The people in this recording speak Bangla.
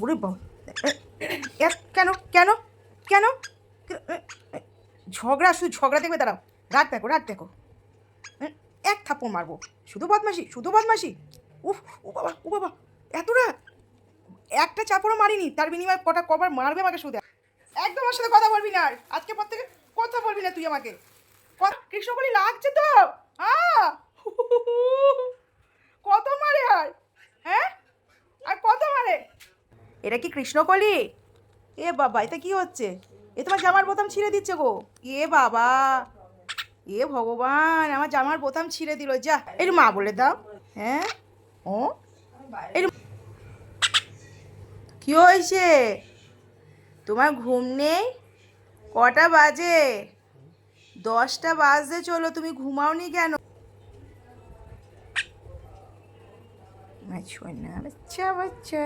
ওরে বাবা, কেন কেন কেন? ঝগড়া, শুধু ঝগড়া দেখবে, দাঁড়াও, রাত দেখো, রাত দেখো। এক থাপ্পড় মারবো। শুধু বদমাশি, শুধু বদমাশি। উফ, ও বাবা, ও বাবা, এত রাত! একটা চাপড়ও মারিনি, তার বিনিময়ে কবার মারবে আমাকে শুধু। একদম আমার সাথে কথা বলবি না আর, আজকে পর থেকে কথা বলবি না তুই আমাকে। কৃষ্ণকলি লাগছে তো। হ্যাঁ, কত মারে আর? হ্যাঁ, আর কত মারে? এটা কি কৃষ্ণকলি? এ বাবা, এটা কি হচ্ছে? এ তোমার জামার বোতাম ছিঁড়ে দিচ্ছে গো। এ বাবা, এ ভগবান, আমার জামার বোতাম ছিঁড়ে দিল। যা, একটু মা বলে দাও। হ্যাঁ, ও, একটু। কি হয়েছে? তোমার ঘুম নেই? কটা বাজে? 10টা বাজতে চলো, তুমি ঘুমাওনি কেন? বাচ্চা বাচ্চা।